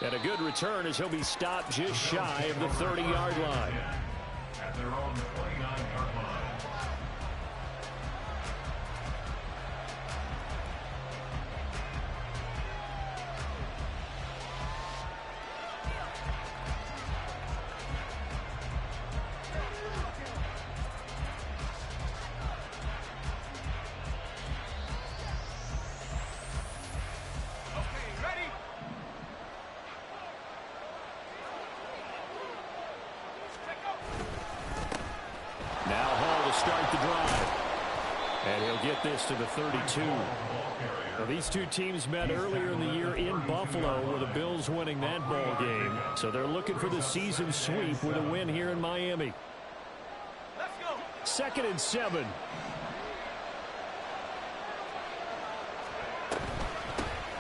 And a good return as he'll be stopped just shy of the 30-yard line. At their own 29-yard line. Now Hall to start the drive. And he'll get this to the 32. Now, these two teams met earlier in the year in Buffalo, with the Bills winning that ball game. So they're looking for the season sweep with a win here in Miami. Let's go. 2nd and 7.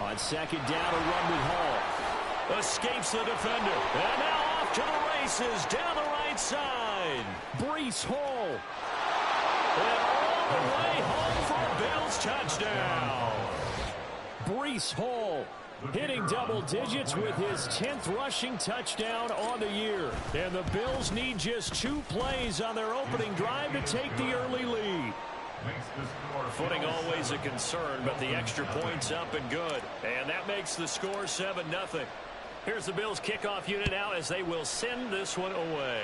On 2nd down, a run with Hall. Escapes the defender. And now off to the races down the right side. Breece Hall. And all the way home for a Bills touchdown. Breece Hall hitting double digits with his 10th rushing touchdown on the year. And the Bills need just 2 plays on their opening drive to take the early lead. Footing always a concern, but the extra point's up and good. And that makes the score 7-0. Here's the Bills kickoff unit now as they will send this one away.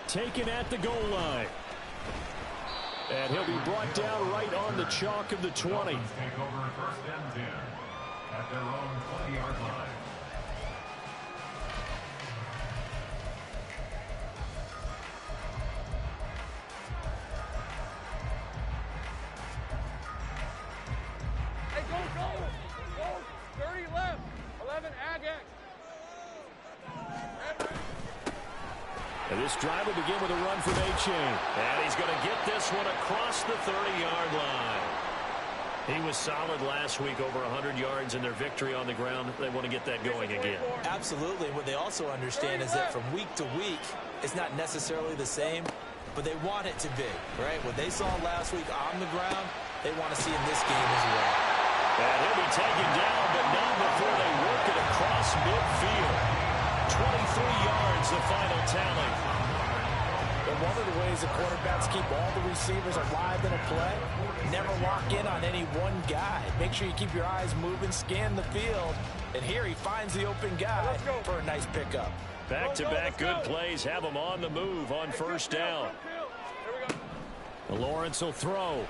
Taken at the goal line. And he'll be brought down right on the chalk of the 20. Take over 1st and 10 at their own 20-yard line. Hey, go. 30 left. 11 Agak. And this drive will begin with a run from Achane. And he's going to get this one across the 30-yard line. He was solid last week, over 100 yards in their victory on the ground. They want to get that going again. Absolutely. What they also understand is that from week to week, it's not necessarily the same, but they want it to be, right? What they saw last week on the ground, they want to see in this game as well. And he'll be taken down, but not before they work it across midfield. 23 yards, the final tally. But one of the ways the quarterbacks keep all the receivers alive in a play, never lock in on any one guy. Make sure you keep your eyes moving, scan the field, and here he finds the open guy for a nice pickup. Back-to-back good plays have him on the move on 1st down. Lawrence will throw.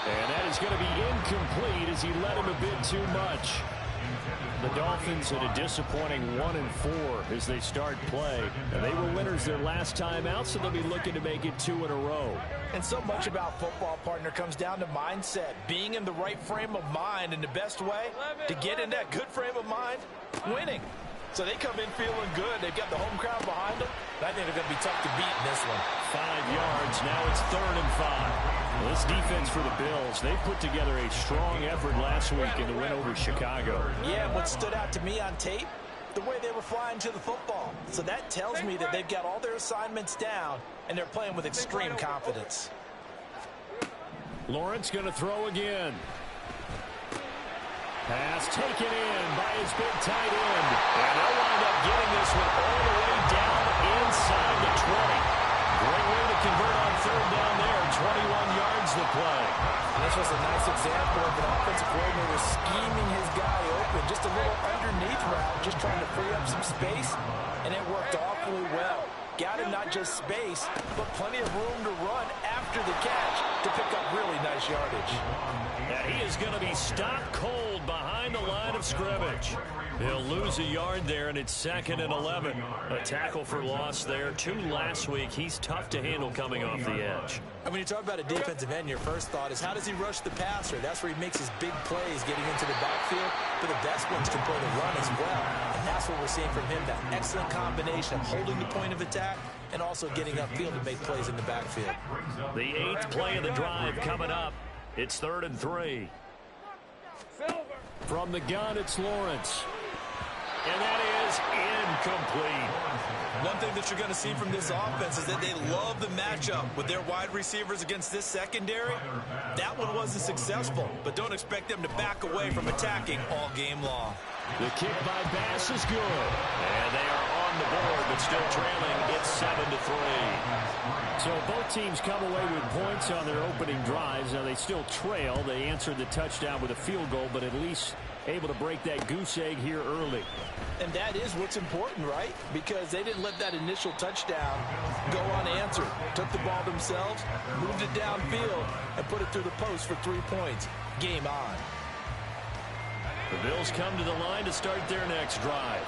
And that is going to be incomplete as he led him a bit too much. The Dolphins at a disappointing 1-4 as they start play. And they were winners their last time out, so they'll be looking to make it 2 in a row. And so much about football, partner, comes down to mindset. Being in the right frame of mind, and the best way to get in that good frame of mind, winning. So they come in feeling good. They've got the home crowd behind them. I think they're going to be tough to beat in this one. 5 yards. Now it's 3rd and 5. Well, this defense for the Bills, they put together a strong effort last week in the win over Chicago. Yeah, what stood out to me on tape, the way they were flying to the football. So that tells me that they've got all their assignments down, and they're playing with extreme confidence. Lawrence going to throw again. Pass taken in by his big tight end. And they'll wind up getting this one all the way down inside the 20. Great way to convert on 3rd down there. 21 yards the play. And this was a nice example of an offensive coordinator scheming his guy open. Just a little underneath route, just trying to free up some space. And it worked awfully well. Got him not just space, but plenty of room to run after the catch to pick up really nice yardage. And he is going to be stopped cold behind the line of scrimmage. He'll lose a yard there, and it's 2nd and 11. A tackle for loss there. 2 last week. He's tough to handle coming off the edge. And when you talk about a defensive end, your first thought is how does he rush the passer? That's where he makes his big plays getting into the backfield. But the best ones can play the run as well. And that's what we're seeing from him, that excellent combination of holding the point of attack and also getting upfield to make plays in the backfield. The 8th play of the drive coming up. It's 3rd and 3. From the gun, it's Lawrence. And that is incomplete. One thing that you're going to see from this offense is that they love the matchup with their wide receivers against this secondary. That one wasn't successful, but don't expect them to back away from attacking all game long. The kick by Bass is good. And they are on the board, but still trailing. It's 7-3. So both teams come away with points on their opening drives. Now they still trail. They answered the touchdown with a field goal, but at least able to break that goose egg here early. And that is what's important, right? Because they didn't let that initial touchdown go unanswered. Took the ball themselves, moved it downfield, and put it through the post for 3 points. Game on. The Bills come to the line to start their next drive.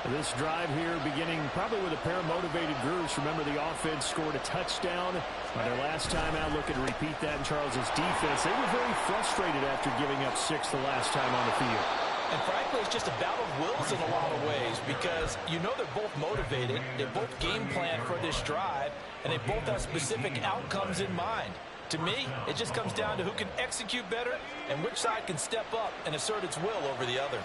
This drive here beginning probably with a pair of motivated groups. Remember, the offense scored a touchdown on their last time out. Looking to repeat that in Charles's defense. They were very frustrated after giving up 6 the last time on the field. And frankly, it's just a battle of wills in a lot of ways because you know they're both motivated. They both game plan for this drive, and they both have specific outcomes in mind. To me, it just comes down to who can execute better and which side can step up and assert its will over the other.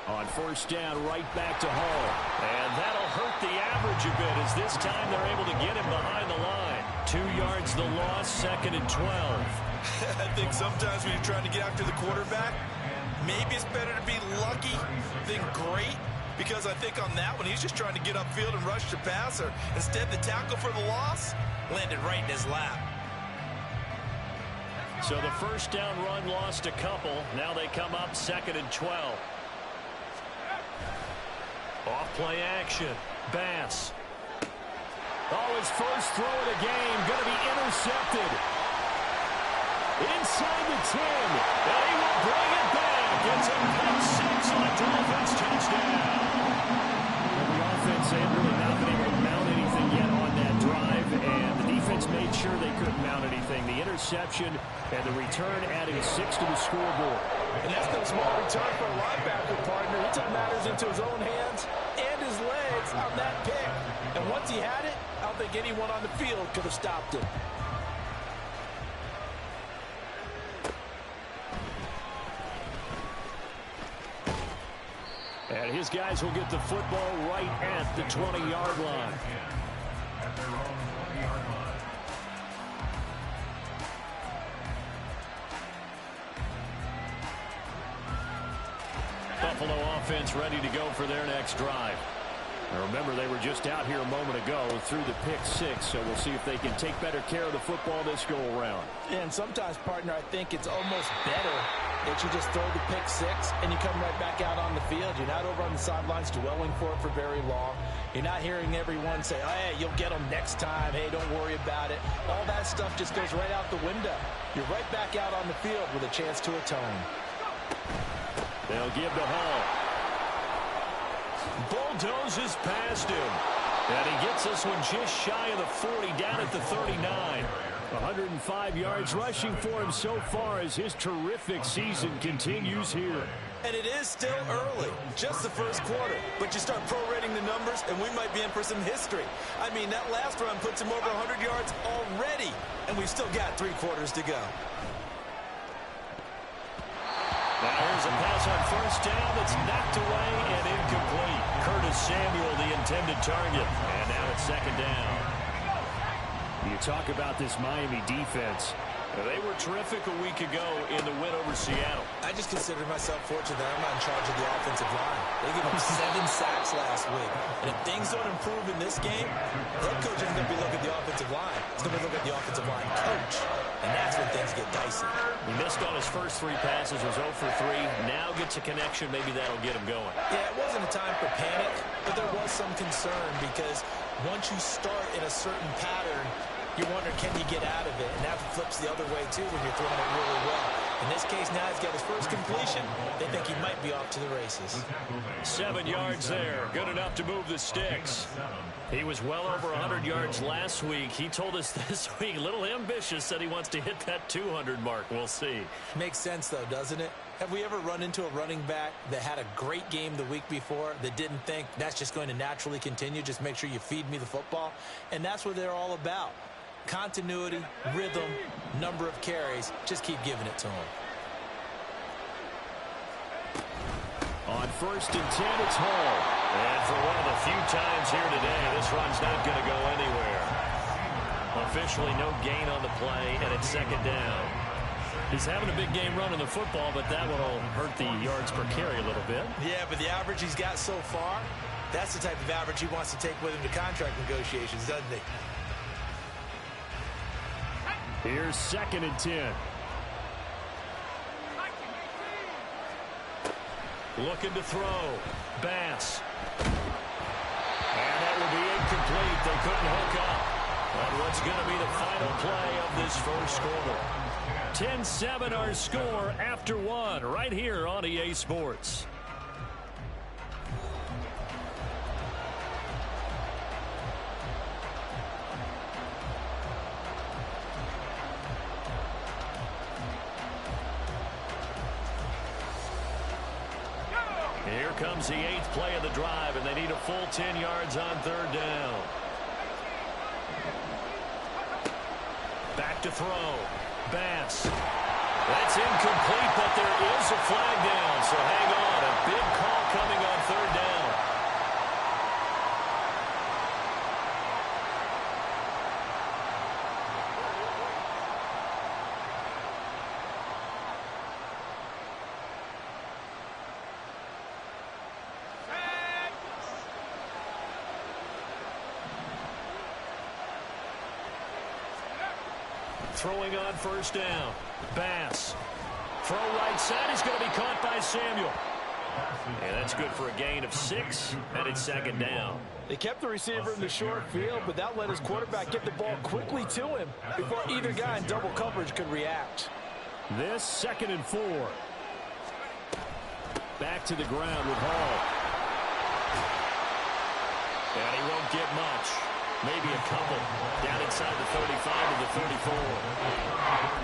On first down, right back to Hall. And that'll hurt the average a bit as this time they're able to get him behind the line. 2 yards the loss, 2nd and 12. I think sometimes when you're trying to get after the quarterback, maybe it's better to be lucky than great. Because I think on that one, he's just trying to get upfield and rush the passer. Instead, the tackle for the loss landed right in his lap. So the first down run lost a couple. Now they come up 2nd and 12. Off play action. Bass. Oh, his first throw of the game. Going to be intercepted. Inside the 10. And he will bring it back. It's a pick 6 on a Dolphins touchdown. And the offense ain't really not been able to mount anything yet on that drive. And the defense made sure they couldn't mount anything. The interception and the return adding 6 to the scoreboard. And that's no small return for a linebacker, partner. He took matters into his own hands and his legs on that pick. And once he had it, I don't think anyone on the field could have stopped him. And his guys will get the football right at the 20-yard line. At their own 20-yard line. Buffalo offense ready to go for their next drive. Now remember, they were just out here a moment ago through the pick 6, so we'll see if they can take better care of the football this go around. And sometimes, partner, I think it's almost better that you just throw the pick 6 and you come right back out on the field. You're not over on the sidelines dwelling for it for very long. You're not hearing everyone say, oh, hey, you'll get them next time. Hey, don't worry about it. All that stuff just goes right out the window. You're right back out on the field with a chance to atone. They'll give to Hall. Bulldozes past him. And he gets this one just shy of the 40, down at the 39. 105 yards rushing for him so far as his terrific season continues here. And it is still early, just the first quarter. But you start prorating the numbers, and we might be in for some history. I mean, that last run puts him over 100 yards already, and we've still got 3 quarters to go. Now here's a pass on first down that's knocked away and incomplete. Curtis Samuel, the intended target. And now it's 2nd down. You talk about this Miami defense. They were terrific a week ago in the win over Seattle. I just consider myself fortunate that I'm not in charge of the offensive line. They gave up 7 sacks last week. And if things don't improve in this game, head coach isn't going to be looking at the offensive line. He's going to be looking at the offensive line coach. And that's when things get dicey. He missed on his first 3 passes, was 0 for 3. Now gets a connection. Maybe that'll get him going. Yeah, it wasn't a time for panic, but there was some concern because once you start in a certain pattern, you wonder, can you get out of it? And that flips the other way, too, when you're throwing it really well. In this case, now he's got his first completion. They think he might be off to the races. 7 yards there. Good enough to move the sticks. He was well over 100 yards last week. He told us this week, a little ambitious, said he wants to hit that 200 mark. We'll see. Makes sense, though, doesn't it? Have we ever run into a running back that had a great game the week before that didn't think that's just going to naturally continue? Just make sure you feed me the football. And that's what they're all about. Continuity, rhythm, number of carries. Just keep giving it to him. On 1st and 10, it's Hall. And for one of the few times here today, this run's not going to go anywhere. Officially no gain on the play, and it's 2nd down. He's having a big game running the football, but that one will hurt the yards per carry a little bit. Yeah, but the average he's got so far, that's the type of average he wants to take with him to contract negotiations, doesn't he? Here's 2nd and 10. Looking to throw. Bass. And that will be incomplete. They couldn't hook up. On what's going to be the final play of this first quarter. 10-7 our score after 1 right here on EA Sports. Here comes the 8th play of the drive, and they need a full 10 yards on 3rd down. Back to throw. Bass. That's incomplete, but there is a flag down, so hang on. A big call coming on 3rd down. Throwing on 1st down. Bass. Throw right side is going to be caught by Samuel. And that's good for a gain of 6, and it's 2nd down. They kept the receiver in the short field, but that let his quarterback get the ball quickly to him before either guy in double coverage could react. This 2nd and 4. Back to the ground with Hall. And he won't get much. Maybe a couple. Down inside the 35 to the 34.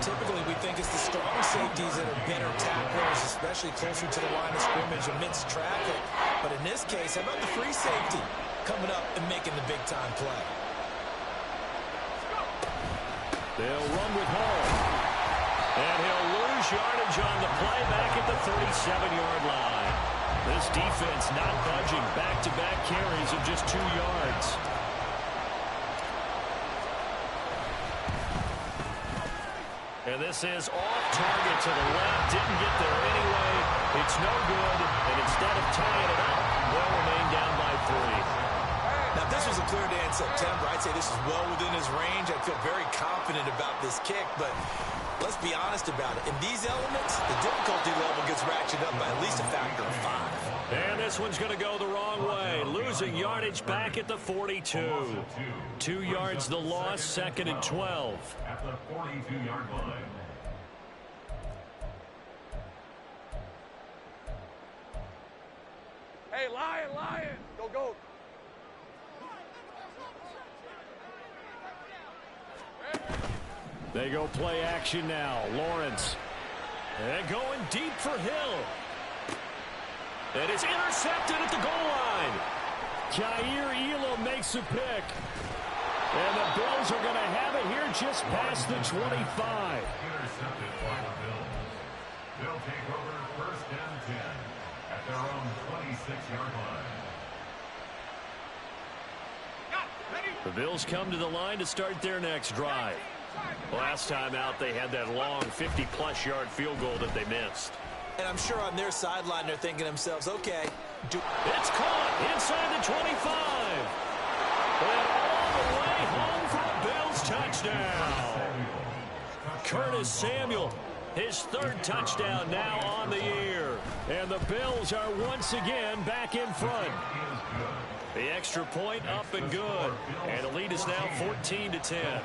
Typically, we think it's the strong safeties that are better tacklers, especially closer to the line of scrimmage amidst traffic. But in this case, how about the free safety coming up and making the big-time play? They'll run with Hall. And he'll lose yardage on the play back at the 37-yard line. This defense not budging. Back-to-back carries of just 2 yards. And this is off target to the left. Didn't get there anyway. It's no good. And instead of tying it up, they'll remain down by 3. Now, if this was a clear day in September, I'd say this is well within his range. I feel very confident about this kick, but let's be honest about it. In these elements, the difficulty level gets ratcheted up by at least a factor of 5. And this one's going to go the wrong way. Losing yardage back at the 42. 2 yards the loss, 2nd and 12. At the 42-yard line. Hey, Lion! Go! They go play action now. Lawrence. And going deep for Hill. And it's intercepted at the goal line. Jair Elam makes a pick. And the Bills are going to have it here just past the 25. Intercepted by the Bills. They'll take over 1st and 10 at their own 26-yard line. The Bills come to the line to start their next drive. Last time out, they had that long 50-plus yard field goal that they missed. And I'm sure on their sideline they're thinking to themselves, okay. It's caught inside the 25. And all the way home for a Bills touchdown. Curtis Samuel, his 3rd touchdown now on the year. And the Bills are once again back in front. The extra point up and good. And the lead is now 14-10.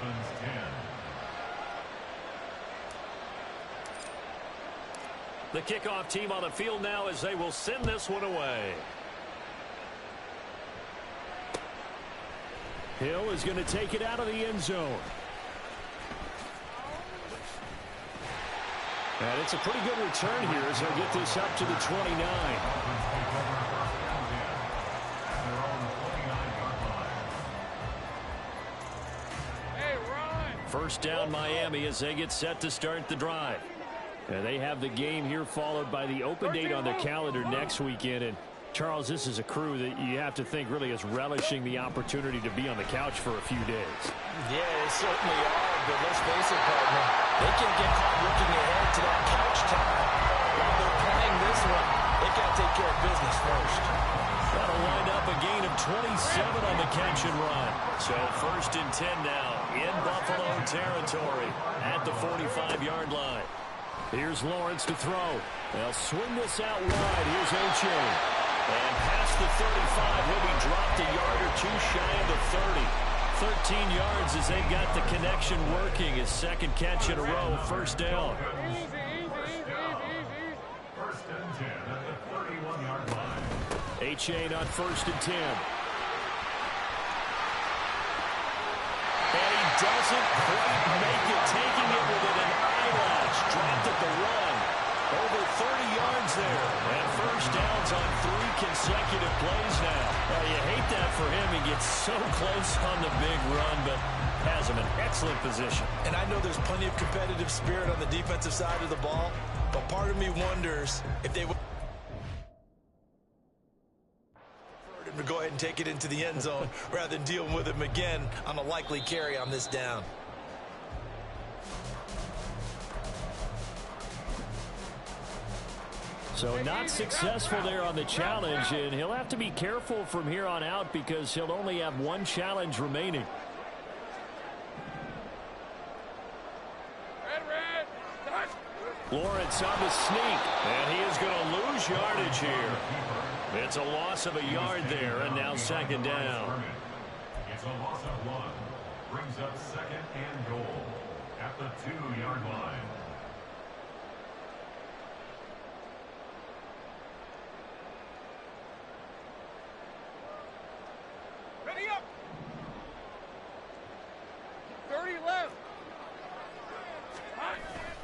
The kickoff team on the field now as they will send this one away. Hill is going to take it out of the end zone. And it's a pretty good return here as they'll get this up to the 29. Hey, run! 1st down Miami as they get set to start the drive. They have the game here followed by the open date on their calendar next weekend. And Charles, this is a crew that you have to think really is relishing the opportunity to be on the couch for a few days. Yeah, they certainly are, but let's face it, partner. They can get caught looking ahead to that couch time. While they're playing this one, they got to take care of business first. That'll wind up a gain of 27 on the catch and run. So 1st and 10 now in Buffalo territory at the 45-yard line. Here's Lawrence to throw. They'll swing this out wide. Here's Achane. And past the 35, he'll be dropped a yard or two shy of the 30. 13 yards as they've got the connection working. His second catch in a row, 1st down. First and 10 at the 31-yard line. Achane on 1st and 10. And he doesn't quite make it, taking it within an eyelash. Dropped at the run. Over 30 yards there. And 1st downs on 3 consecutive plays now. Well, you hate that for him. He gets so close on the big run, but has him in excellent position. And I know there's plenty of competitive spirit on the defensive side of the ball, but part of me wonders if they would to go ahead and take it into the end zone rather than deal with him again on a likely carry on this down. So not successful there on the challenge, and he'll have to be careful from here on out because he'll only have 1 challenge remaining. Lawrence on the sneak, and he is going to lose yardage here. It's a loss of a yard there, and now 2nd down. It's a loss of 1. Brings up 2nd and goal at the 2-yard line. Ready up. 30 left.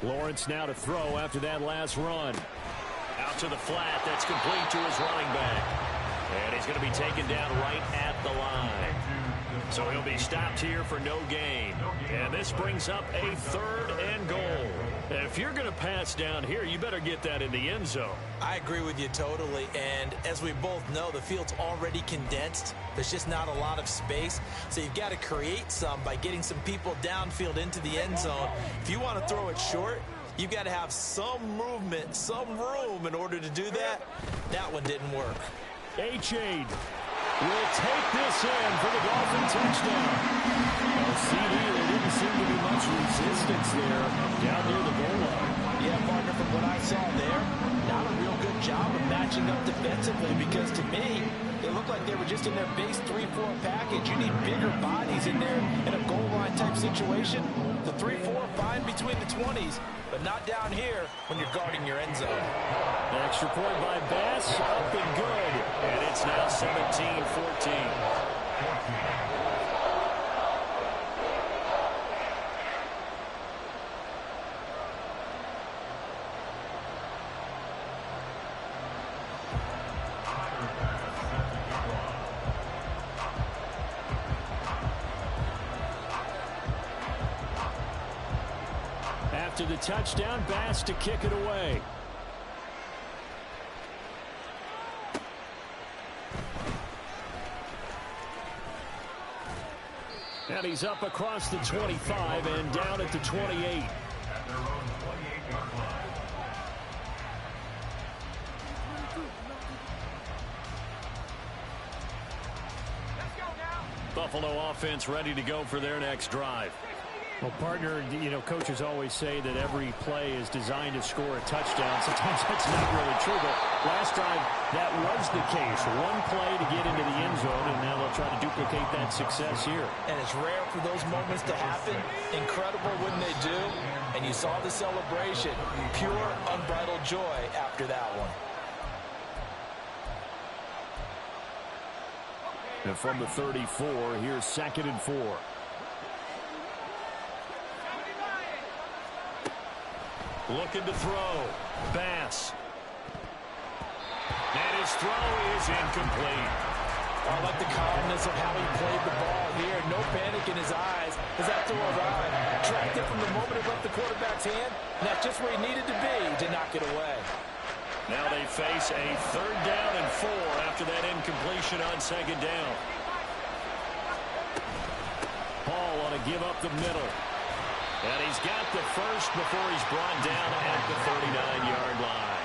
Lawrence now to throw after that last run. Out to the flat. That's complete to his running back. And he's going to be taken down right at the line. So he'll be stopped here for no gain. And this brings up a 3rd and goal. If you're going to pass down here, you better get that in the end zone. I agree with you totally, and as we both know, the field's already condensed. There's just not a lot of space, so you've got to create some by getting some people downfield into the end zone. If you want to throw it short, you've got to have some movement, some room in order to do that. That one didn't work. Achane will take this in for the Dolphin touchdown. Well, CD, there didn't seem to be much resistance there down near the goal line. Yeah, partner, from what I saw there, not a real good job of matching up defensively because to me, it looked like they were just in their base 3-4 package. You need bigger bodies in there in a goal line type situation. The 3-4 fine between the 20s, but not down here when you're guarding your end zone. An extra point by Bass, up and good. And it's now 17-14. After the touchdown, Bass to kick it away. And he's up across the 25 and down at the 28. At their own 28-yard line. Buffalo offense ready to go for their next drive. Well, partner, you know, coaches always say that every play is designed to score a touchdown. Sometimes that's not really true, but last drive, that was the case. One play to get into the end zone, and now they'll try to duplicate that success here. And it's rare for those moments to happen. Incredible when they do. And you saw the celebration. Pure, unbridled joy after that one. And from the 34, here's 2nd and 4. Looking to throw. Bass. And his throw is incomplete. I like the calmness of how he played the ball here. No panic in his eyes as that throw arrived. Tracked it from the moment it left the quarterback's hand, and that's just where he needed to be to knock it away. Now they face a 3rd down and 4 after that incompletion on 2nd down. Hall want to give up the middle. And he's got the first before he's brought down at the 39-yard line.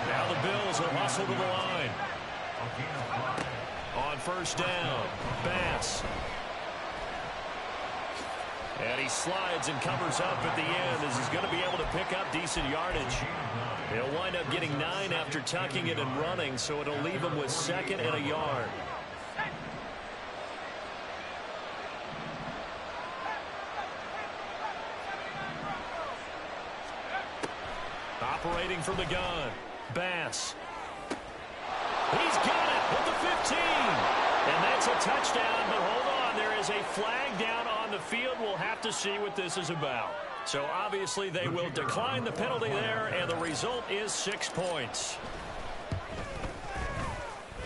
Now the Bills will hustle to the line. On 1st down, Bass. And he slides and covers up at the end as he's going to be able to pick up decent yardage. He'll wind up getting 9 after tucking it and running, so it'll leave him with 2nd and a yard. Operating from the gun, Bass. He's got it at the 15. And that's a touchdown, but hold on. There is a flag down on the field. We'll have to see what this is about. So obviously they will decline the penalty there, and the result is 6 points.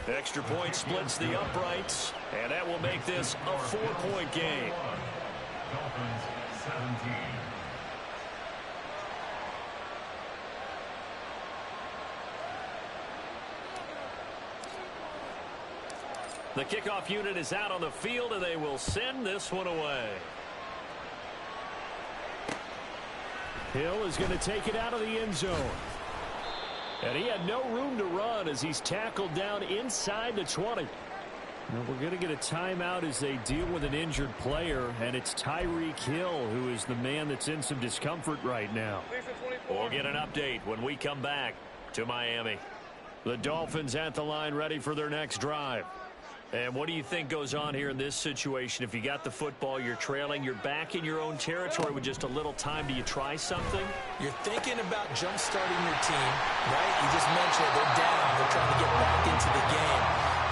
Extra point splits the uprights, and that will make this a 4-point game. Dolphins 17. The kickoff unit is out on the field, and they will send this one away. Hill is going to take it out of the end zone. And he had no room to run as he's tackled down inside the 20. Now we're going to get a timeout as they deal with an injured player, and it's Tyreek Hill who is the man that's in some discomfort right now. We'll get an update when we come back to Miami. The Dolphins at the line ready for their next drive. And what do you think goes on here in this situation? If you got the football, you're trailing, you're back in your own territory with just a little time. Do you try something? You're thinking about jump-starting your team, right? You just mentioned they're down. They're trying to get back into the game.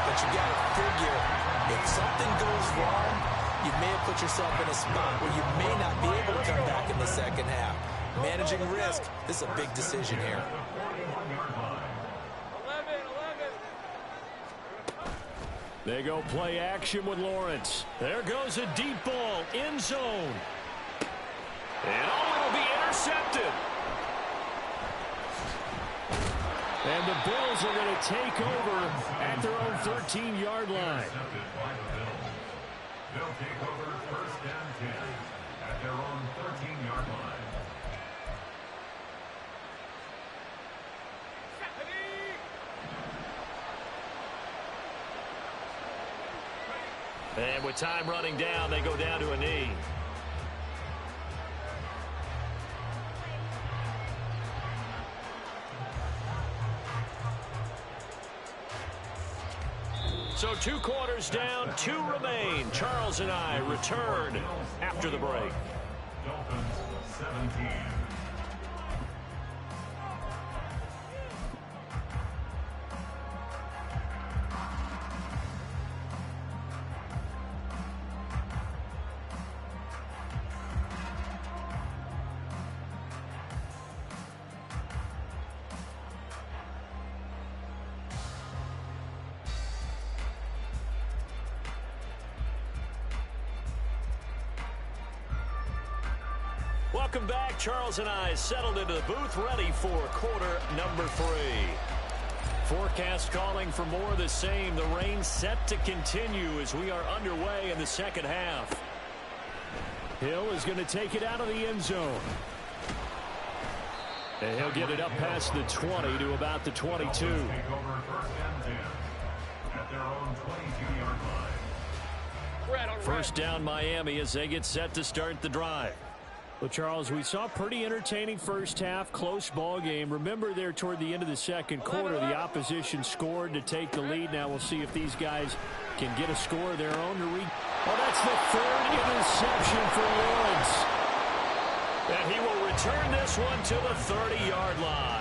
But you got to figure, if something goes wrong, you may have put yourself in a spot where you may not be able to come back in the second half. Managing risk, this is a big decision here. They go play action with Lawrence. There goes a deep ball, end zone. And it'll be intercepted. And the Bills are going to take over at their own 13-yard line. They'll take over 1st and 10 at their own 13-yard line. And with time running down, they go down to a knee. So 2 quarters down, 2 remain. Charles and I return after the break. Dolphins 17. Welcome back. Charles and I settled into the booth, ready for quarter number 3. Forecast calling for more of the same. The rain set to continue as we are underway in the second half. Hill is going to take it out of the end zone. And he'll get it up past the 20 to about the 22. Take over 1st and 10 at their own 22-yard line. First down Miami as they get set to start the drive. Well, Charles, we saw a pretty entertaining first half, close ball game. Remember there toward the end of the second quarter, the opposition scored to take the lead. Now we'll see if these guys can get a score of their own to read. Oh, that's the 3rd interception for Lawrence. And he will return this one to the 30-yard line.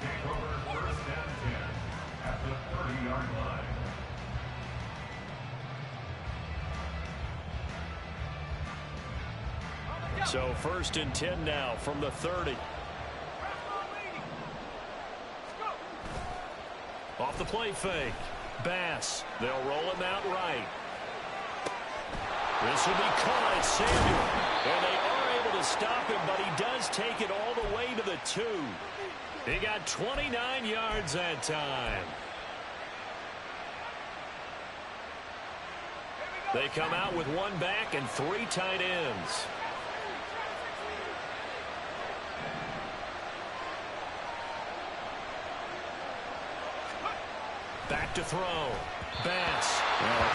take over first and 10 at the 30-yard line. So first and 10 now from the 30. Off the play fake. Bass. They'll roll him out right. This will be caught at Samuel. And they are able to stop him, but he does take it all the way to the 2. He got 29 yards that time. They come out with one back and 3 tight ends. Back to throw. Bass.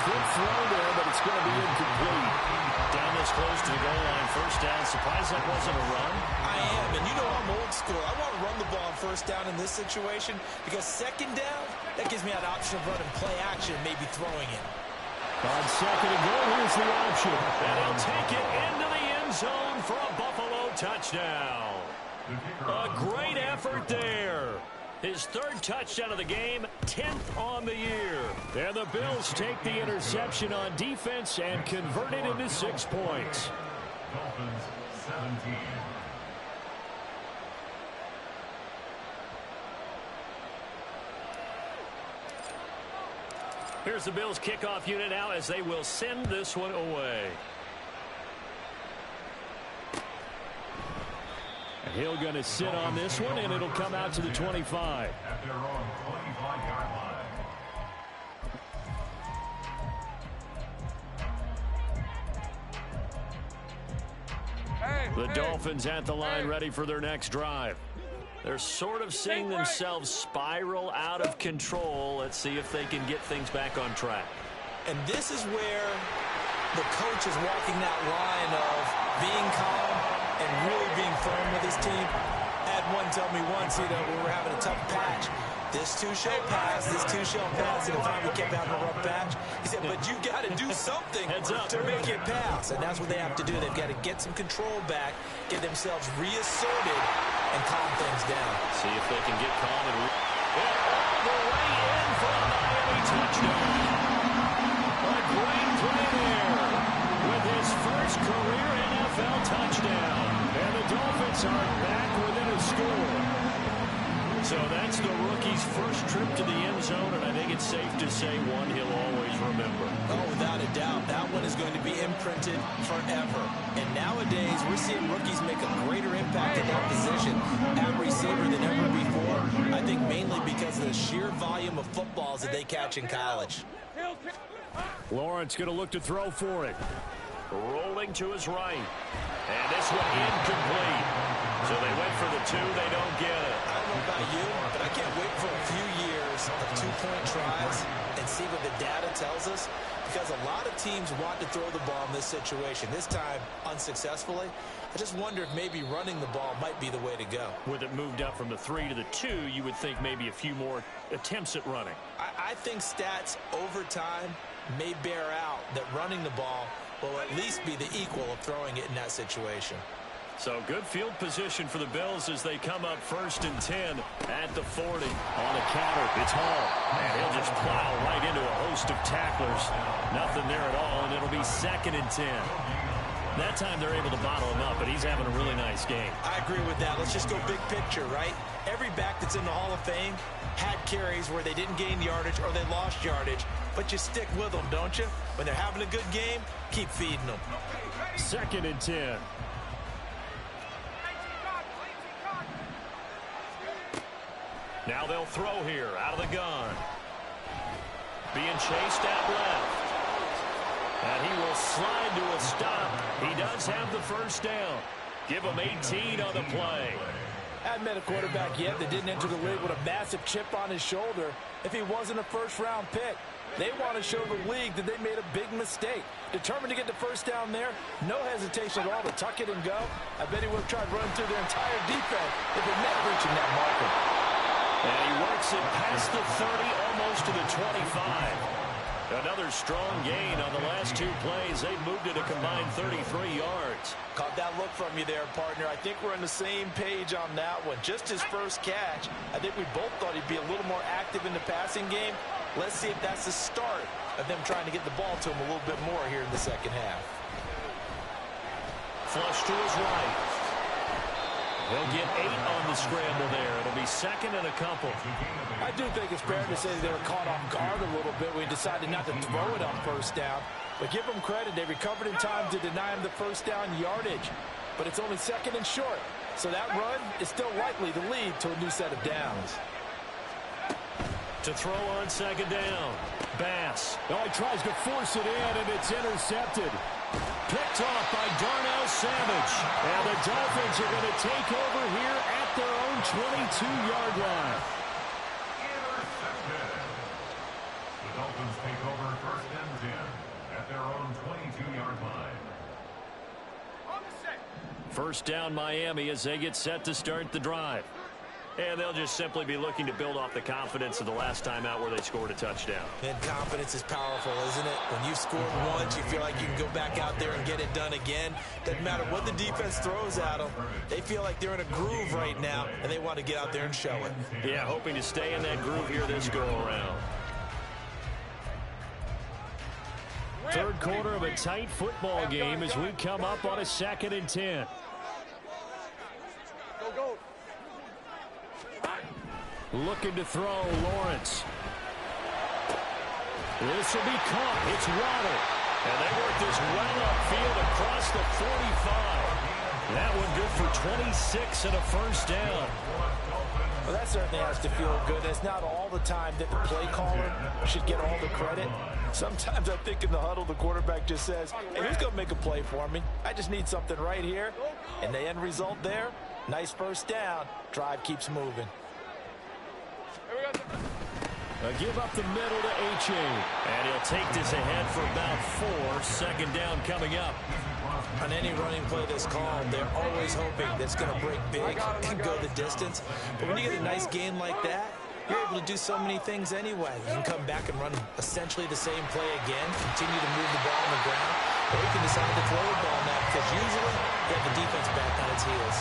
Good throw there, but it's going to be incomplete. Down this close to the goal line. First down. Surprised that wasn't a run. I am, and you know I'm old school. I want to run the ball on first down in this situation because second down, that gives me an option of running play action, maybe throwing it. On second and goal, here's the option. And he'll take it into the end zone for a Buffalo touchdown. A great effort there. His 3rd touchdown of the game, 10th on the year. And the Bills take the interception on defense and convert it into 6 points. Dolphins 17. Here's the Bills kickoff unit now as they will send this one away. And he'll going to sit on this one, and it'll come out to the 25. At their own 25-yard line. The Dolphins at the line ready for their next drive. They're sort of seeing themselves spiral out of control. Let's see if they can get things back on track. And this is where the coach is walking that line of being calm and really being firm with his team. I had one tell me once, we were having a tough patch. This too shall pass, this too shall pass, and finally we kept having a rough patch. He said, but you got to do something to make it pass. And that's what they have to do. They've got to get some control back, get themselves reasserted, and calm things down. See if they can get calm and all the way in for a Miami touchdown. A great play there with his first career NFL touchdown. And the Dolphins are back within a score. So that's the rookie's first trip to the end zone, and I think it's safe to say one he'll always remember. Oh, without a doubt, that one is going to be imprinted forever. And nowadays, we're seeing rookies make a greater impact in that position at receiver than ever before. I think mainly because of the sheer volume of footballs that they catch in college. Lawrence going to look to throw for it. Rolling to his right. And this one incomplete. So they went for the 2. They don't get it. I don't know about you, but I can't wait for a few years of 2-point tries and see what the data tells us. Because a lot of teams want to throw the ball in this situation. This time, unsuccessfully. I just wonder if maybe running the ball might be the way to go. With it moved up from the 3 to the 2, you would think maybe a few more attempts at running. I think stats over time may bear out that running the ball will at least be the equal of throwing it in that situation. So good field position for the Bills as they come up first and 10 at the 40. On the counter, it's Hall. And he'll just plow right into a host of tacklers. Nothing there at all, and it'll be 2nd and 10. That time they're able to bottle him up, but he's having a really nice game. I agree with that. Let's just go big picture, right? Every back that's in the Hall of Fame had carries where they didn't gain yardage or they lost yardage, but you stick with them, don't you? When they're having a good game, keep feeding them. 2nd and 10. Now they'll throw here out of the gun. Being chased out left. And he will slide to a stop. He does have the first down. Give him 18 on the play. Haven't met a quarterback yet that didn't enter the league with a massive chip on his shoulder if he wasn't a first-round pick. They want to show the league that they made a big mistake. Determined to get the first down there, no hesitation at all to tuck it and go. I bet he would have tried running through their entire defense if it meant reaching that marker. And he works it past the 30, almost to the 25. Another strong gain on the last 2 plays. They moved it a combined 33 yards. Caught that look from you there, partner. I think we're on the same page on that one. Just his first catch. I think we both thought he'd be a little more active in the passing game. Let's see if that's the start of them trying to get the ball to him a little bit more here in the second half. Flush to his right. He'll get 8 on the scramble there. It'll be second and a couple. I do think it's fair to say they were caught off guard a little bit. We decided not to throw it on first down. But give them credit. They recovered in time to deny him the first down yardage. But it's only second and short. So that run is still likely to lead to a new set of downs. To throw on second down. Bass. Oh, he tries to force it in, and it's intercepted. Picked off by Darnell Savage. And the Dolphins are going to take over here at their own 22-yard line. Intercepted. The Dolphins take over first and 10 at their own 22-yard line. On the set. First down Miami as they get set to start the drive. And they'll just simply be looking to build off the confidence of the last time out where they scored a touchdown. And confidence is powerful, isn't it? When you've scored once, you feel like you can go back out there and get it done again. Doesn't matter what the defense throws at them. They feel like they're in a groove right now, and they want to get out there and show it. Yeah, hoping to stay in that groove here this go-around. Third quarter of a tight football game as we come up on a 2nd and 10. Go, go. Looking to throw, Lawrence. This will be caught. It's Waddle. And they work this well upfield across the 45. That one good for 26 and a first down. Well, that certainly has to feel good. It's not all the time that the play caller should get all the credit. Sometimes I think in the huddle, the quarterback just says, hey, who's going to make a play for me? I just need something right here. And the end result there, nice first down. Drive keeps moving. A give up the middle to H.A. And he'll take this ahead for about 4. Second down coming up. On any running play that's called, they're always hoping that's going to break big and go the distance. But when you get a nice gain like that, you're able to do so many things anyway. You can come back and run essentially the same play again, continue to move the ball on the ground, or you can decide to throw the ball now because usually you have the defense back on its heels.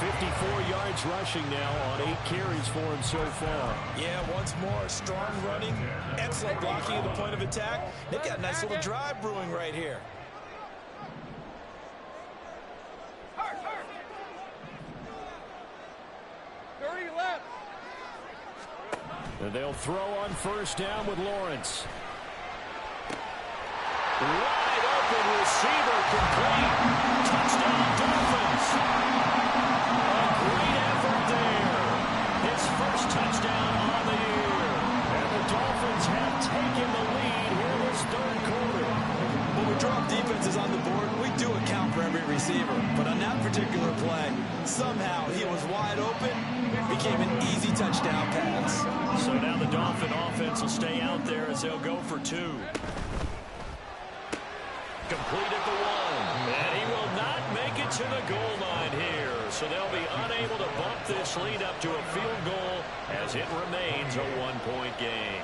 54 yards rushing now on 8 carries for him so far. Yeah, once more, strong running, excellent blocking at the point of attack. They've got a nice little drive brewing right here. Hard, hard. 30 left. And they'll throw on first down with Lawrence. Wide open receiver complete. Touchdown Dolphins. A great effort there. His first touchdown on the year. And the Dolphins have taken the lead here this third quarter. When we drop defenses on the board, we do account for every receiver. But on that particular play, somehow he was wide open. Became an easy touchdown pass. So now the Dolphin offense will stay out there as they'll go for 2. Complete at the 1. And he will not make it to the goal line here. So they'll be unable to bump this lead up to a field goal as it remains a 1-point game.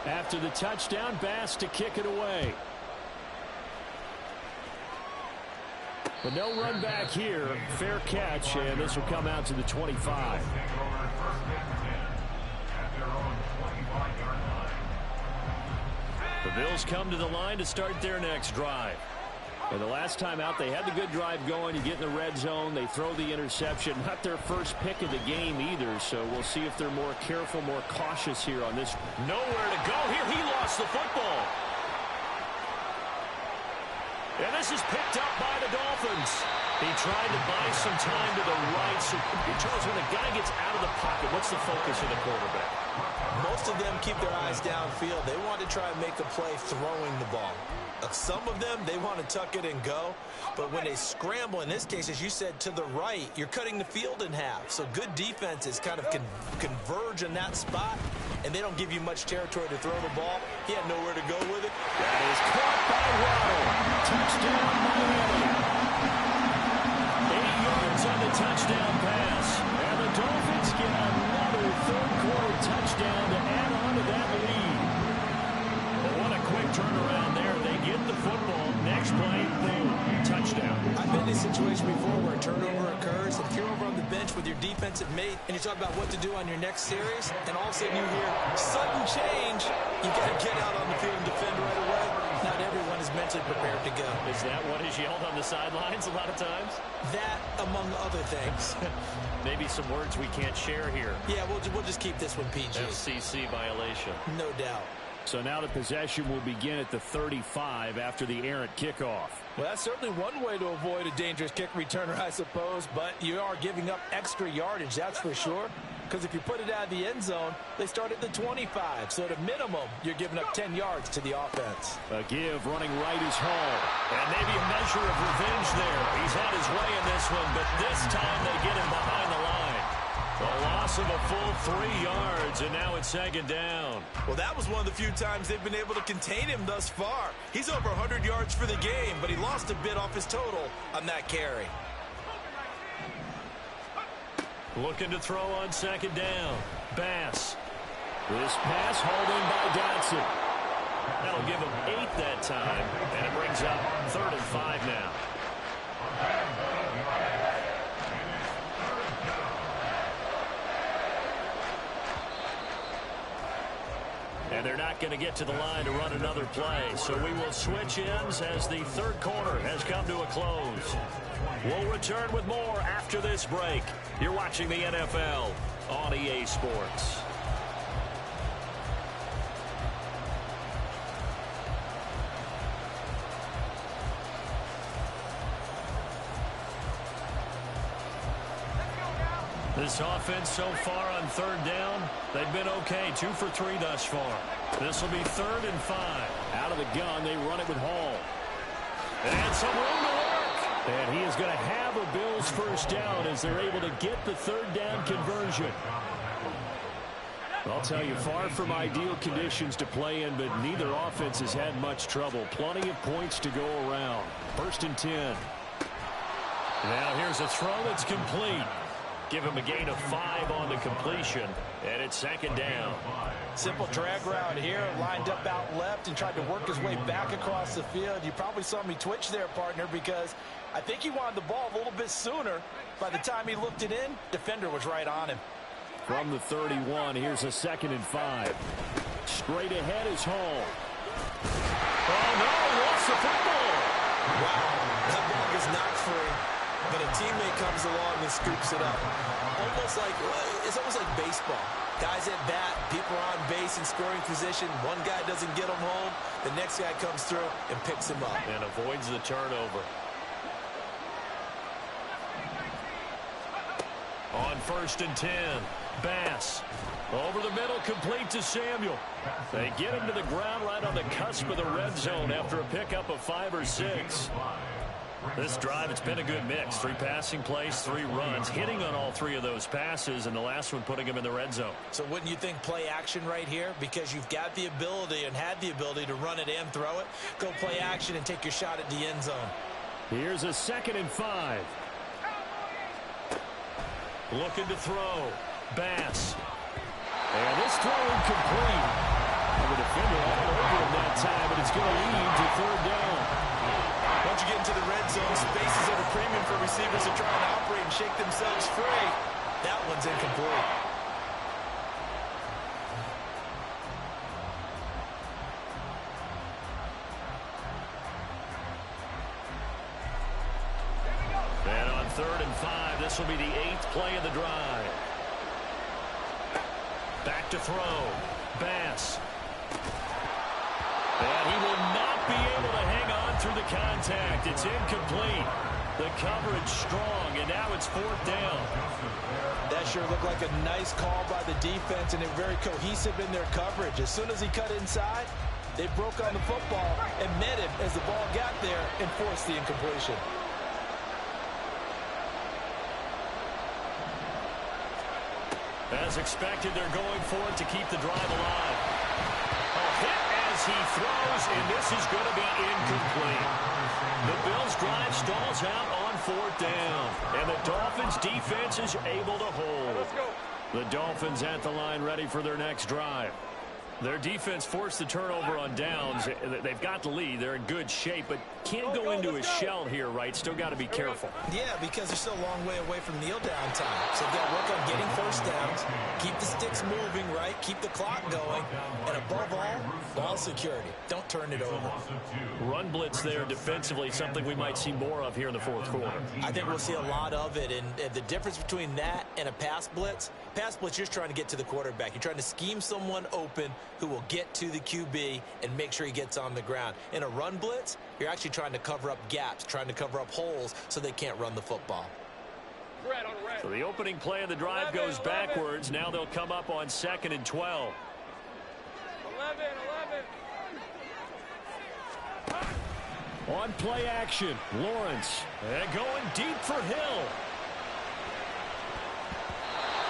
After the touchdown, Bass to kick it away. But no run back here. Fair catch, and this will come out to the 25. The Bills come to the line to start their next drive. And the last time out, they had the good drive going. You get in the red zone. They throw the interception. Not their first pick of the game either, so we'll see if they're more careful, more cautious here on this. Nowhere to go here. He lost the football. And this is picked up by the Dolphins. He tried to buy some time to the right. So, Charles, when a guy gets out of the pocket, what's the focus of the quarterback? Most of them keep their eyes downfield. They want to try and make a play throwing the ball. Some of them, they want to tuck it and go. But when they scramble, in this case, as you said, to the right, you're cutting the field in half. So good defenses kind of converge in that spot, and they don't give you much territory to throw the ball. He had nowhere to go with it. That is caught by Waddle. Touchdown, Miami. 8 yards on the touchdown pass. And the Dolphins get another third-quarter touchdown to add on to that lead. your defensive mate, and you talk about what to do on your next series, and all of a sudden you hear sudden change. You got to get out on the field and defend right away. Not everyone is mentally prepared to go. Is that what is yelled on the sidelines a lot of times? That, among other things. Maybe some words we can't share here. Yeah, we'll just keep this one PG. FCC violation. No doubt. So now the possession will begin at the 35 after the errant kickoff. Well, that's certainly one way to avoid a dangerous kick returner, I suppose, but you are giving up extra yardage, that's for sure. Because if you put it out of the end zone, they start at the 25. So at a minimum, you're giving up 10 yards to the offense. A give running right is Hall. And maybe a measure of revenge there. He's had his way in this one, but this time they get him behind the line. A loss of a full 3 yards, and now it's second down. Well, that was one of the few times they've been able to contain him thus far. He's over 100 yards for the game, but he lost a bit off his total on that carry. Looking to throw on second down. Bass. This pass hauled in by Dotson. That'll give him 8 that time, and it brings up 3rd and 5 now. And they're not going to get to the line to run another play. So we will switch ends as the third quarter has come to a close. We'll return with more after this break. You're watching the NFL on EA Sports. This offense so far on third down, they've been okay. 2 for 3 thus far. This will be 3rd and 5. Out of the gun, they run it with Hall. And some room to work. And he is going to have a Bills first down as they're able to get the third down conversion. I'll tell you, far from ideal conditions to play in, but neither offense has had much trouble. Plenty of points to go around. 1st and 10. Now here's a throw that's complete. Give him a gain of 5 on the completion, and it's second down. Simple drag route here, lined up out left and tried to work his way back across the field. You probably saw me twitch there, partner, because I think he wanted the ball a little bit sooner. By the time he looked it in, defender was right on him. From the 31, here's a 2nd and 5. Straight ahead is Hall. Oh, no, lost the football. Wow, that ball is knocked free, but a teammate comes along and scoops it up. It's almost like baseball. Guys at bat, people are on base in scoring position. One guy doesn't get him home. The next guy comes through and picks him up. And avoids the turnover. On 1st and 10, Bass. Over the middle, complete to Samuel. They get him to the ground right on the cusp of the red zone after a pickup of 5 or 6. This drive, it's been a good mix. 3 passing plays, 3 runs, hitting on all 3 of those passes, and the last one putting him in the red zone. So wouldn't you think play action right here? Because you've got the ability and had the ability to run it and throw it. Go play action and take your shot at the end zone. Here's a 2nd and 5. Looking to throw. Bass. And this throw incomplete. And the defender all over him that time, but it's going to lead to 3rd down. Once you get into the red zone, space is at a premium for receivers to try and operate and shake themselves free. That one's incomplete. And on 3rd and 5, this will be the 8th play of the drive. Back to throw. Bass. And he will not be able to hang on through the contact. It's incomplete. The coverage strong, and now it's 4th down. That sure looked like a nice call by the defense, and they're very cohesive in their coverage. As soon as he cut inside, they broke on the football and met him as the ball got there and forced the incompletion. As expected, they're going for it to keep the drive alive. A hit as he throws, and this is going to be incomplete. The Bills' drive stalls out on 4th down, and the Dolphins' defense is able to hold. Let's go. The Dolphins at the line ready for their next drive. Their defense forced the turnover on downs. They've got the lead. They're in good shape, but can't go into a shell here, right? Still got to be careful. Yeah, because they're still a long way away from kneel down time. So they've got to work on getting first downs, keep the sticks moving, right? Keep the clock going. And above all, ball security. Don't turn it over. Run blitz there defensively, something we might see more of here in the fourth quarter. I think we'll see a lot of it. And the difference between that and a pass blitz, you're just trying to get to the quarterback. You're trying to scheme someone open who will get to the QB and make sure he gets on the ground. In a run blitz, you're actually trying to cover up gaps, trying to cover up holes so they can't run the football. So the opening play of the drive goes backwards. Now they'll come up on 2nd and 12. 11. On play action, Lawrence. And going deep for Hill.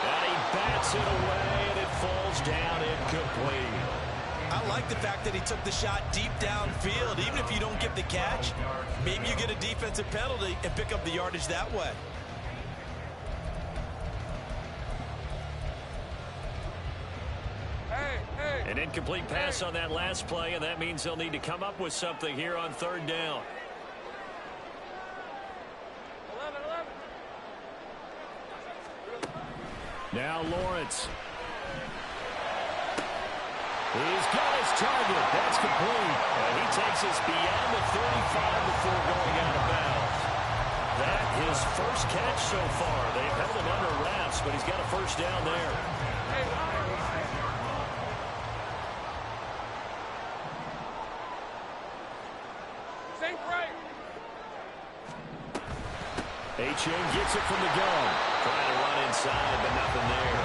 And he bats it away, and it falls down incomplete. I like the fact that he took the shot deep downfield. Even if you don't get the catch, maybe you get a defensive penalty and pick up the yardage that way. An incomplete pass on that last play, and that means they'll need to come up with something here on 3rd down. 11. Now Lawrence. He's got his target. That's complete. And he takes us beyond the 35 before going out of bounds. That his first catch so far. They've held him under wraps, but he's got a first down there. Sink right. Achane gets it from the gun. Trying to run inside, but nothing there.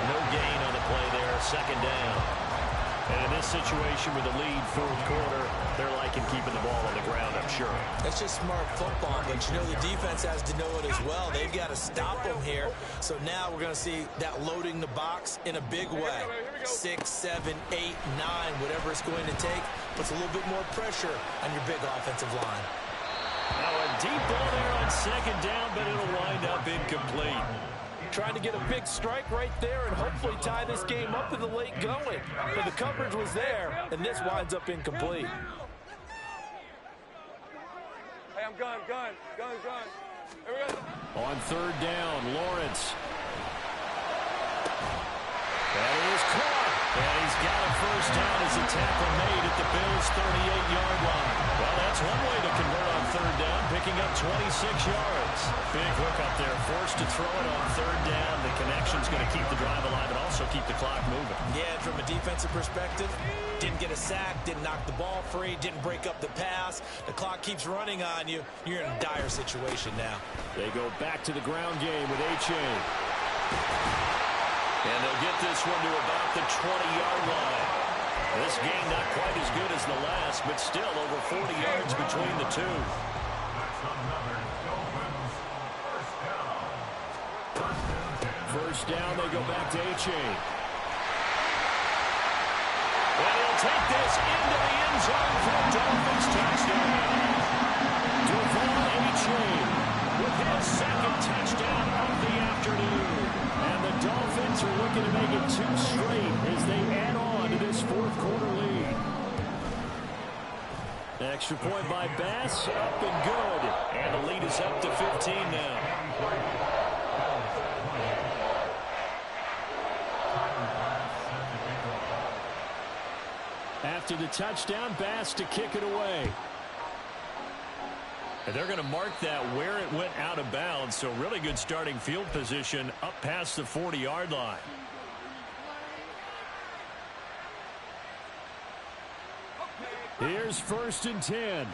No gain on the play there. 2nd down. And in this situation with the lead 4th quarter, they're liking keeping the ball on the ground, I'm sure. That's just smart football, but you know the defense has to know it as well. They've got to stop them here. So now we're going to see that loading the box in a big way. 6, 7, 8, 9, whatever it's going to take, puts a little bit more pressure on your big offensive line. Now a deep ball there on 2nd down, but it'll wind up incomplete. Trying to get a big strike right there and hopefully tie this game up in the late going. But the coverage was there, and this winds up incomplete. Hey, I'm gun. Here we go. On 3rd down, Lawrence. That is caught. And he's got a first down as a tackle made at the Bills' 38-yard line. Well, that's one way to convert on 3rd down, picking up 26 yards. Big hook up there, forced to throw it on 3rd down. The connection's going to keep the drive alive and also keep the clock moving. Yeah, and from a defensive perspective, didn't get a sack, didn't knock the ball free, didn't break up the pass. The clock keeps running on you. You're in a dire situation now. They go back to the ground game with Achane. And they'll get this one to about the 20-yard line. This game not quite as good as the last, but still over 40 yards between the two. First down, they go back to Achane. And he'll take this into the end zone for a Dolphins touchdown. Devon Achane with his 2nd touchdown of the afternoon. And the Dolphins are looking to make it 2 straight as they add on to this 4th quarter lead. Extra point by Bass, up and good. And the lead is up to 15 now. After the touchdown, Bass to kick it away. And they're going to mark that where it went out of bounds, so really good starting field position up past the 40-yard line. Here's 1st and 10.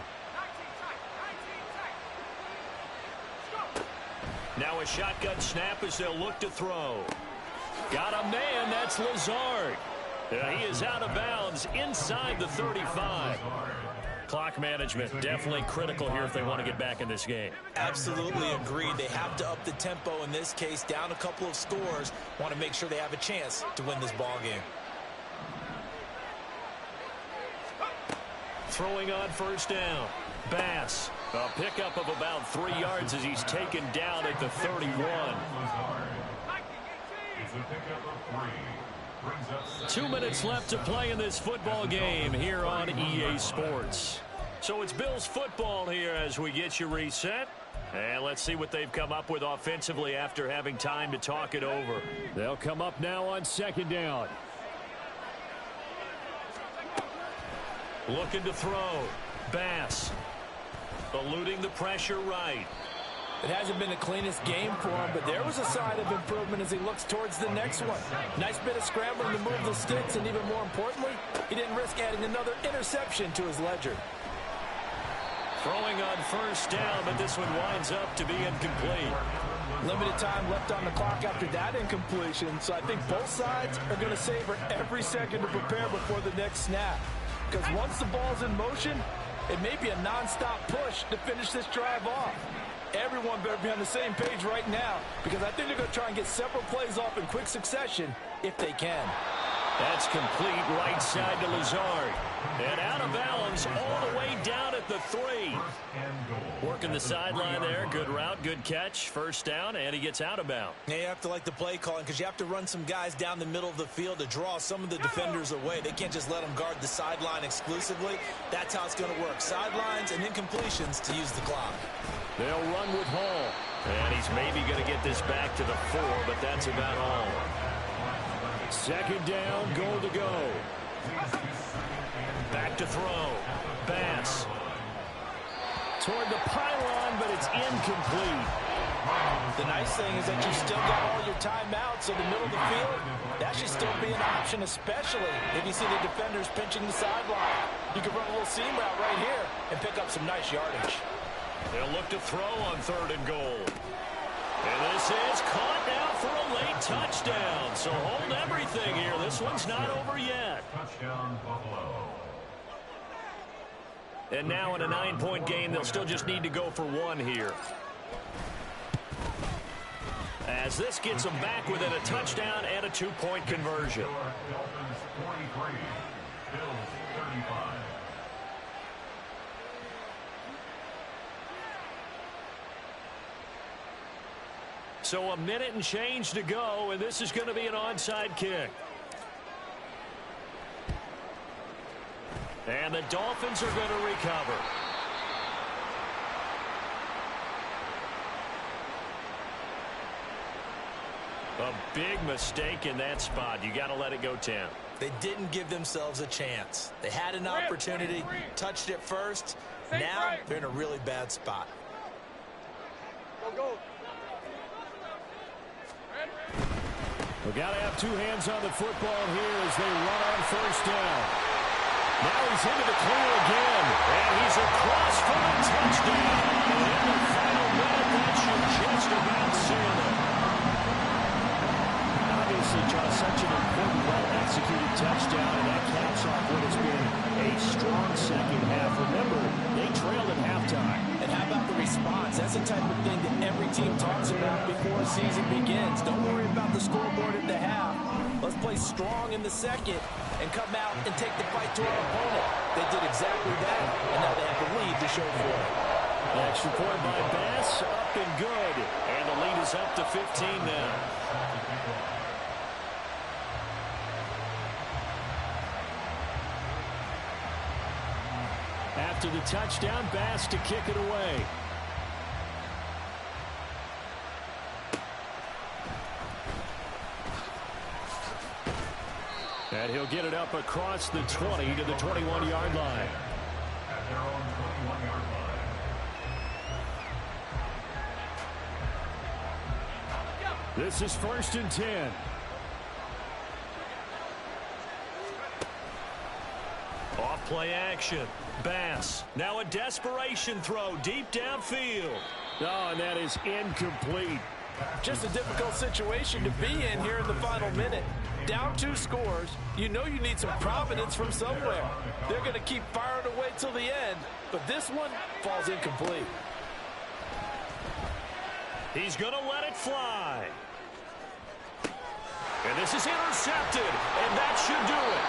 Now a shotgun snap as they'll look to throw. Got a man, that's Lazard. He is out of bounds inside the 35. Clock management definitely critical here if they want to get back in this game. Absolutely agreed. They have to up the tempo in this case, down a couple of scores. Want to make sure they have a chance to win this ball game. Throwing on 1st down. Bass, a pickup of about 3 yards as he's taken down at the 31. It's a pickup of 3. 2 minutes left to play in this football game here on EA Sports. So it's Bills football here as we get you reset. And let's see what they've come up with offensively after having time to talk it over. They'll come up now on second down. Looking to throw. Bass. Eluding the pressure right. It hasn't been the cleanest game for him, but there was a sign of improvement as he looks towards the next one. Nice bit of scrambling to move the sticks, and even more importantly, he didn't risk adding another interception to his ledger. Throwing on first down, but this one winds up to be incomplete. Limited time left on the clock after that incompletion, so I think both sides are going to savor every second to prepare before the next snap. Because once the ball's in motion, it may be a non-stop push to finish this drive off. Everyone better be on the same page right now, because I think they're going to try and get several plays off in quick succession if they can. That's complete right side to Lazard. And out of bounds all the way down at the 3. Working the sideline there. Good route, good catch. First down, and he gets out of bounds. Yeah, you have to like the play calling because you have to run some guys down the middle of the field to draw some of the defenders away. They can't just let them guard the sideline exclusively. That's how it's going to work. Sidelines and incompletions to use the clock. They'll run with Hall. And he's maybe going to get this back to the 4, but that's about all. Second down, goal to go. Back to throw. Bass. Toward the pylon, but it's incomplete. The nice thing is that you still got all your timeouts in the middle of the field. That should still be an option, especially if you see the defenders pinching the sideline. You can run a little seam route right here and pick up some nice yardage. They'll look to throw on 3rd and goal. And this is caught now for a late touchdown. So hold everything here. This one's not over yet. Touchdown, Buffalo. And now in a 9-point game, they'll still just need to go for 1 here. As this gets them back within a touchdown and a 2-point conversion. Dolphins 43, Bills 35. So a minute and change to go, and this is going to be an onside kick. And the Dolphins are going to recover. A big mistake in that spot. You got to let it go 10. They didn't give themselves a chance. They had an opportunity, touched it first. Now they're in a really bad spot. Go. We've got to have 2 hands on the football here as they run on first down. Now he's into the clear again. And he's across for a touchdown. In the final minute, that should just about seal it. Obviously, John, such an important, well-executed touchdown, and that caps off what has been a strong second half. Remember, they trailed at halftime. And how about the response? That's the type of thing that every team talks about before a season begins. Don't worry about the scoreboard at the half. Let's play strong in the second and come out and take the fight to our opponent. They did exactly that, and now they have the lead to show for it. Extra point by Bass, up and good. And the lead is up to 15 now. After the touchdown, Bass to kick it away. And he'll get it up across the 20 to the 21-yard line. At their own 21-yard line. This is 1st and 10. Off play action. Bass. Now a desperation throw deep downfield. Oh, and that is incomplete. Just a difficult situation to be in here in the final minute. Down 2 scores, you know you need some providence from somewhere. They're going to keep firing away till the end, but this one falls incomplete. He's going to let it fly. And this is intercepted, and that should do it.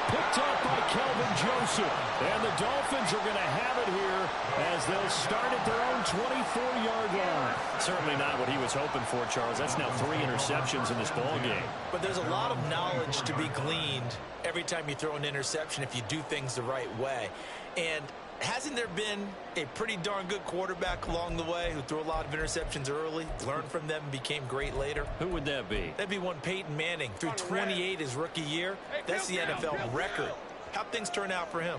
Picked up by Kelvin Joseph. And the Dolphins are going to have it here as they'll start at their own 24-yard line. Certainly not what he was hoping for, Charles. That's now 3 interceptions in this ball game. But there's a lot of knowledge to be gleaned every time you throw an interception if you do things the right way. And hasn't there been a pretty darn good quarterback along the way who threw a lot of interceptions early, learned from them, and became great later? Who would that be? That'd be one Peyton Manning. Threw 28 his rookie year. That's the NFL record. How'd things turn out for him?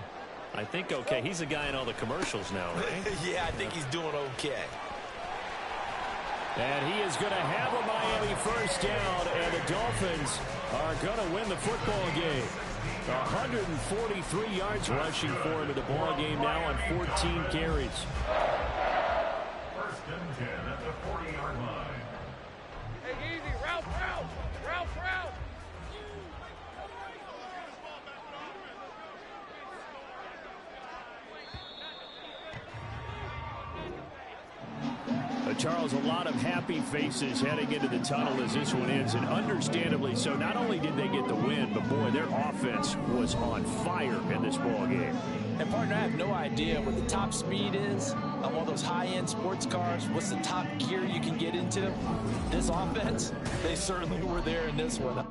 I think okay. He's a guy in all the commercials now, right? Yeah, I think he's doing okay. And he is going to have a Miami first down, and the Dolphins are going to win the football game. 143 yards rushing for him in the ball game now on 14 carries. First and 10 at the 40-yard line. Hey, easy. Route. Charles, a lot of happy faces heading into the tunnel as this one ends, and understandably so. Not only did they get the win, but boy, their offense was on fire in this ball game. And partner, I have no idea what the top speed is on one of those high-end sports cars. What's the top gear you can get into? This offense, they certainly were there in this one.